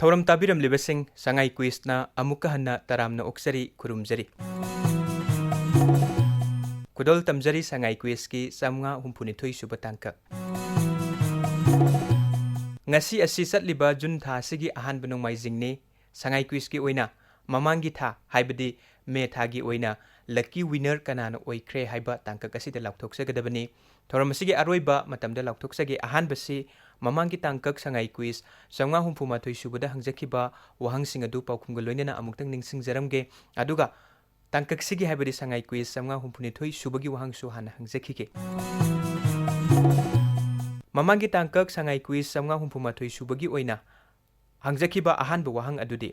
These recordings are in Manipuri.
Thauram tabiram libasing Sangai Quiz na amuka hanna taram na oksari kurumjari. Kudol tamjari Sangai Quiz ki samnga humpunithoy subatangka. Ngasi asi satliba Jun tha sigi ahan banong maijingni Sangai Quiz ki oina mamangi tha haibadi me thagi oina lucky winner kanana oikre haiba tangka kasida laukthoksagadabani. Thauram asigi aroiba matamda laukthoksaги ahan basi mamangi tangkak Sangai Quiz samnga humpumathoi subada hangjakiba wahangsing adu paukhumga loinana amuktang ningsingjaramge aduga tangkak sigi haibadi Sangai Quiz samnga humpunithoi subagi wahangsu hana hangjakike. Mamangi tangkak Sangai Quiz samnga humpumathoi subagi oina hangjakiba ahanba wahang adudi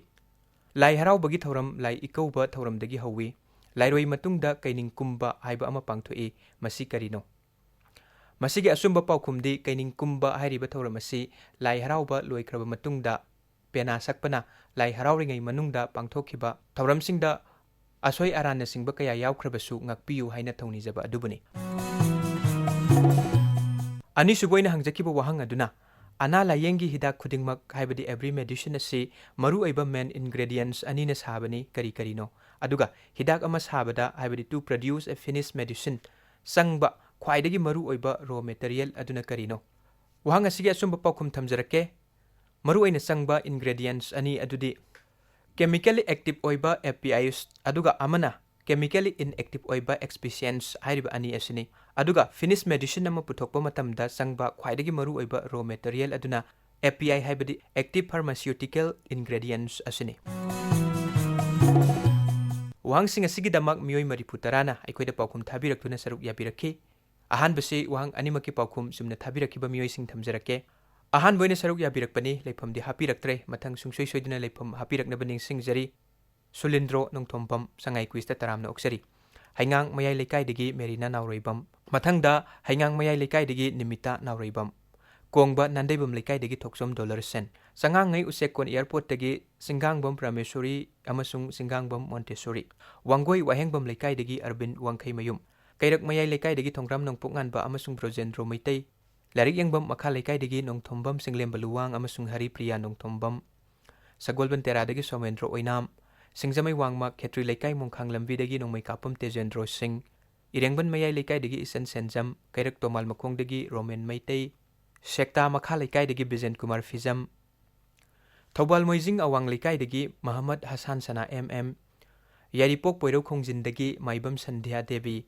lai haraubagi thauram lai ikauba thauramdagi hawi lairoi matungda kaining kumba haiba ama pangthoi masi karino. Masigi asumba paukhumdi kaining kumba hairiba thauram asi lai harauba loikraba matungda pena sakpana lai harauringai manungda pangthokhiba thauramsingda asoi arana singba kaya yaukhrabasu ngakpiyu haina thonijaba adubuni. Ani suboina hangjakiba wahang aduna ana layengi hidak khudingmak haibadi every medicine asi maru aiba main ingredients anina sabani kari karino aduga hidak ama sabada haibadi to produce a finished medicine sangba khwaidagi maru oiba raw material aduna karino wahang asigi asumba paukhum thamjarake maru aina sangba ingredients ani adudi chemically active oiba APIs aduga amana chemically inactive oiba excipients hairiba ani asini aduga finished medicine ama puthokpa matamda sangba khwaidagi maru oiba raw material aduna API haibadi active pharmaceutical ingredients asini. Wahang sing asigi damak miyoi mariputarana aikoida paukhum thabirakthuna saruk yabirakhi ahan basi wahang animaki paukhum sumna thabirakiba miyoi sing thamjarake ahan boina saruk yabirakpani leifamdi hapiraktre mathang sungsoi soiduna leifam hapiraknabani singjari Sulindro nongthompam Sangai Quiz ta taramna oksari haingang mayai lekai Merina nauroibam mathangda haingang mayai lekai Nimita nauroibam kongba nandaibam lekai thoksom $sen sangang ngai usekon airport dagi singangbam Prameswari amasung singangbam Montessori wangoi wahengbam lekai Arbind wangkai mayum kairak mayai lekai thongram nongpunganba amasung Brojendro maitai larik yangbam makha lekai nongthombam Singlem Baluwang amasung Hari Priya nongthombam Sagolban Tera Somendro oinam Singjamai wangma Khetri lekai mongkhang lambi nongmai kapam Tejendro Singh Irengban mayai lekai Isan Senjam kairak Tomal Makong Roman maitai Sekta makha lekai Bijenkumar Phijam Thobal Moijing awang lekai Muhammad Hassan Sana MM Yaripok Poiro Khongjin Maibam Sandhya Devi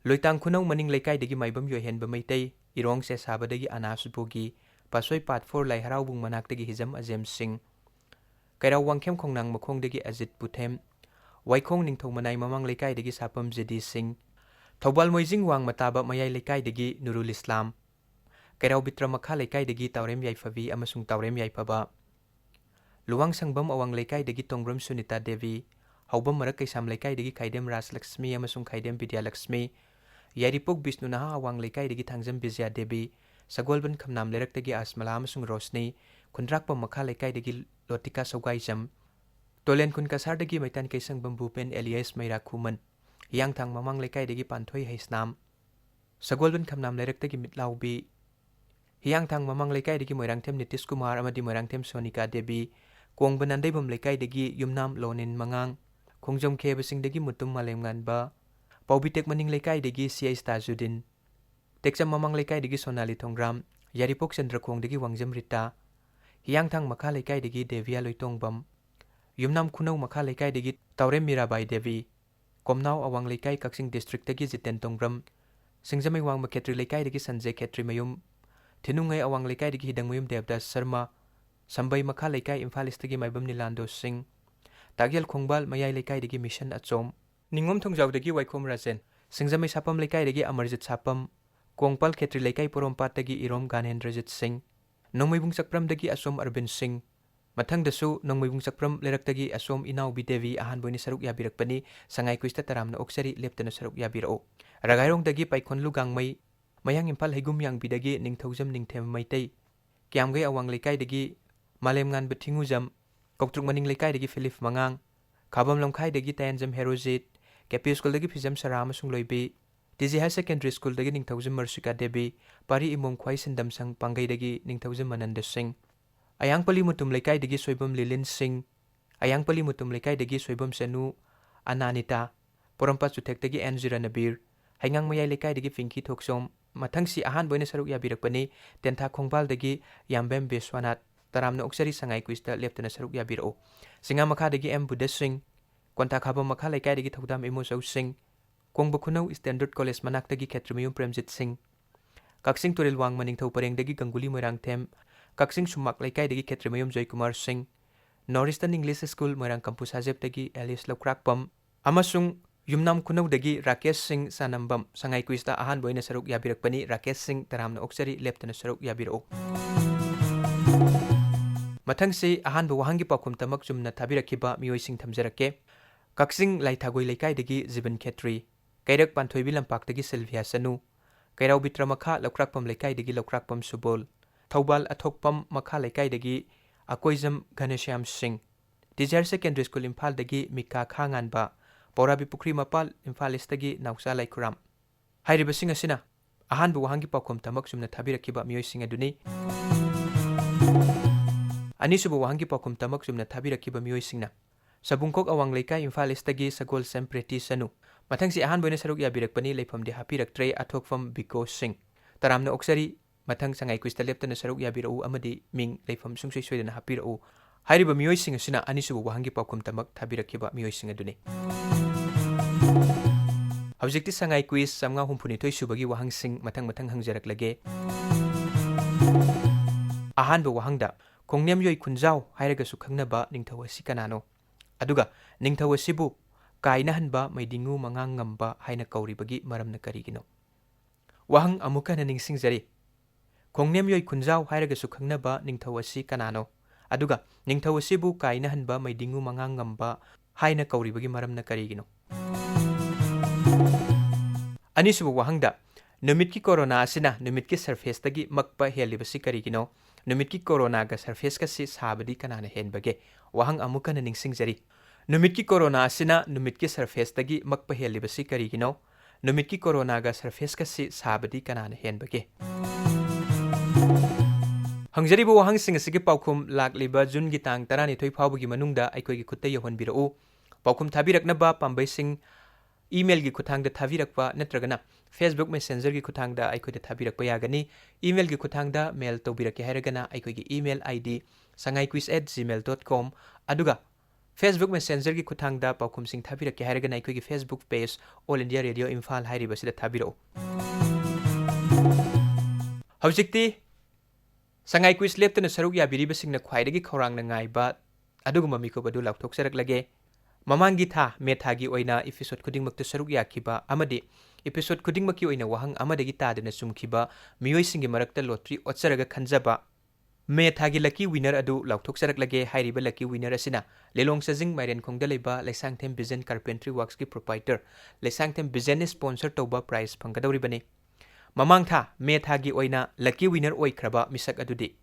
Loitang Khunau Maning lekai Maibam Yohenba maitai Irong Se Saba Anas Bogi Pasoi Part 4 Lai Haraubung Manak Hijam Azem Singh Kairaw Wangkhem Khongnang Makhong Ajit Puthem Waikhong Ningthau Manai Mamang lekai Sapam Jedi Singh Thobal Moijing Wang Mataba Mayai lekai Nurul Islam Kairaw Bitra Makha lekai Taurem Yaifavi amasung Taurem Yaifaba Luwang Sangbam awang lekai Tongbram Sunita Devi Haubam Marak Kaisam lekai Khaidem Ras Lakshmi amasung Khaidem Vidya Lakshmi Yaripok Bisnu Naha awang lekai Thangjam Bizya Devi Sagolban Khamnam Lerak Asmala amasung Rosni Kundrakpa Makha lekai Lotika Sogaijam Tolen Kun Kasar Maitan Kaisang Bambupen Elias Maira Kuman Yang Thang Mamang lekai Panthoi Haisnam Sagolban Khamnam Lerak Mitlaubi Yang Thang Mamang lekai Moirangthem Nitish Kumar amadi Moirangthem Sonika Devi Kongban Nandaibam lekai Yumnam Lonin Mangang Kongjom Khebasing Mutum Malemnganba Paubitek Maning lekai C.I. Tajuddin Teksam Mamang lekai Sonali Thongram Yaripok Chandrakong Wangjam Rita Yang Thang Makha lekai Devia Loitongbam Yumnam Khunau Makha lekai Taurem Mirabai Devi Komnau awang lekai Kaksing District Jiten Tongram Singjamai wang Maketri lekai Sanjay Khetri Mayum Tinungai awang lekai Hidang Mayum Devdas Sharma Sambai Makha lekai Imphal Maibam Nilando Singh Tagyal Khongbal Mayai lekai Mission Achom Ningom Thongjaw Waikhom Rajen Singjamai Sapam lekai Amarjit Sapam Kongpal Khetri lekai Porompat Irom Ganendrajit Singh Nongmaibung Sakpram Asom Arbind Singh Mathang dasu Nongmaibung Sakpram Lerak Asom Inau Bidevi ahan boini saruk yabirakpani Sangai Quiz ta taramna oksari leptana saruk yabirao Ragairong Paikon Lugangmai Mayang Imphal Haigum Yang Bidagi Ningthaujam Ningthem Maitai Kiamgai awang lekai Malemngan Bathingujam Koktruk Maning lekai Philip Mangang Khabam Lomkhai Tayanjam Herojit Kepi School Phijam Saram Sung Loibi TG High Secondary School Ningthaujam Marsika Devi Pari Imom Khwai Sindam Sang Pangai Ningthaujam Mananda Singh Ayangpali mutum leikaidagi soibam Lilin Singh, Ayangpali mutum leikaidagi soibam Senu Ananita, Porampa Sutektagi Anjira Nabir, Haingang Mayai leikaidagi Finki Thoksom, Mathangsi ahan boina saruk yabirakpani, Tentha Khongbaldagi Yambem Beswanat, Taramna Oksari Sangai Quiz da Leptana saruk yabiro. Singa Makadagi M Buddha Singh, Konta Khaba Makha leikaidagi Thodam Imo Singh, Kongba Khunau Standard College Manaktagi Khetrimayum Premjit Singh, Kaksing Turil Wang Maningthau Parengdagi Ganguli Moirang Them, Kaksing Sumak Leikaidagi Khetrimayum Bijenkumar Singh, Northeastern English School Moirang Campus Hazeptagi Alice Lokrakpam, Amasung Yumnam Kunaudagi Rakesh Singh Sanambam, Sangai Quiz da ahan boina saruk yabirakpani Rakesh Singh Taramna Oksari Leptana saruk yabiro. Mathangsi ahan ba wahangi pakum tamak jumna thabirakiba miyoi sing thamjarake. Kaksing Laithagoi Leikaidagi Ziban Khetri, Kairak Panthoibi Lampakdagi Sylvia Sanu, Kairau Bitra Makha Lokrakpam Leikaidagi Lokrakpam Subol, Thaubal Athokpam Makha Leikaidagi Akoizam Ghanesham Singh, Desire Secondary School Imphal dagi Mika Khanganba, Porabi Pukri Mapal Imphal Nausa Laikuram. Hairiba Singh asina, ahan ba wahangi pakum tamak jumna thabirakiba miyoi sing aduni. Anisuba wahangi pakum tamak jumna thabirakiba miyoi singna. Sabungkok awang leikai Imphal Sagol Sempreti Sanu. Mathangsi ahan boina saruk yabirakpani leifamdi hapiraktre athokfam Biko Singh. Taramna Oksari Mathang Sangai Quiz da Leptana saruk yabirau amadi Ming leifam sungsoi soidana hapirau. Hairiba miyoi sing asina anisuba wahangi pakum tamak thabirakiba miyoi sing aduni. Hawjikti Sangai Quiz samnga humpunithoi subagi wahang sing mathang hangjaraklage. Ahan ba wahangda Kongnam Yoi Kunjau hairagasu khangnaba ningthau asi kanano. Aduga ningthau asibu kainahanba maidingu mangang ngamba haina kauribagi maramna karigino. Wahang amuka na ningsingjari. Kongnam Yoi Kunjau hairagasu khangnaba ningthau asi kanano. Aduga ningthau asibu kainahanba maidingu mangang ngamba haina kauribagi maramna karigino. Anisubu wahangda Numitki corona asina numitki surface tagi makpa helibasi karigino. Numitki corona ga surface kasi sabadi kanana henbage. Wahang amuka na ningsingjari. Numitki corona asina numitki surface tagi makpa helibasi karigino. Numitki corona ga surface kasi sabadi kanana henbage. Hangjari bu wahang sing asigi paukum lakliba June gi tang tarani thoi phawbagi manungda aikoi gi khutta yahonbirau. Paukum thabiraknaba pambai sing email gi kuthangda thabirakpa natragana Facebook Messenger gi kuthangda aikoida thabirakpa yagani. Email gi kuthangda mail tawbirake hairagana aikoigi email ID sangaiquiz@gmail.com. aduga Facebook Messenger gi kuthangda paukum sing thabirake hairagana aikoigi Facebook page All India Radio Imphal hairibasida thabirau. Hawjikti Sangai Quiz leptana saruk yabiribasingna khwaidagi khorangna ngaiba aduguma mikobadu laukthoksaраklage. Mamangi tha methagi oina episode khudingmakta saruk yakiba amadi episode khudingmaki oina wahang amadagi tadena sumkiba miyoi singi marakta lottery otsaraga khanjaba methagi lucky winner adu laukthoksaраklage. Hairiba lucky winner asina Lelong Sajing Mairen Khongda leba Laisangthem Bijen Carpentry Works ki proprietor Laisangthem Bijen sponsor tawba prize phanggadawribani. Mamang tha methagi oina lucky winner oikraba misak adudi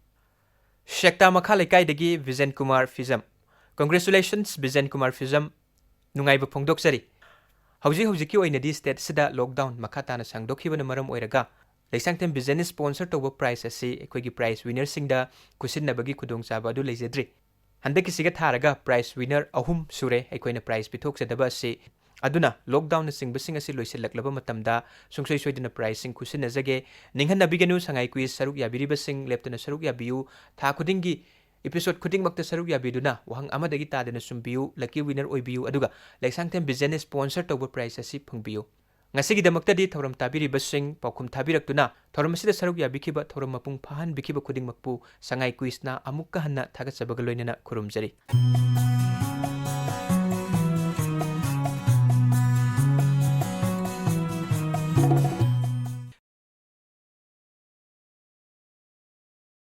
Shekta Makha Leikaidagi Bijenkumar Phijam. Congratulations Bijenkumar Phijam nungaiba phongdoksari. Hawjiki oinadi state sida lockdown makhatana sangdokhibana maram oiraga Laisangthem Bijen sponsor tawba prize asi ekoigi prize winner singda kusinnabagi khudongchaba adu lejedri. Handaki siga tharaga prize winner ahum sure ekoina prize pithoksadaba asi aduna lockdown na singbasing asi loisilaklaba matamda sungsoi soidina prize sing kusinnajage ninghanabiganu Sangai Quiz saruk yabiribasing leptana saruk yabiu tha khudingi episode khudingmakta saruk yabiduna wahang amadagi tadena sumbiu lucky winner oibiu aduga Laisangthem Bijen sponsor tawba prize asi phangbiu. Ngasigi damakta di thoram tabiribasing paukum thabiraktuna thoram asida saruk yabikiba thoram mapung phahan bikiba khudingmakpu Sangai Quiz na amukka hanna thagatsabaga loinana khurumjari.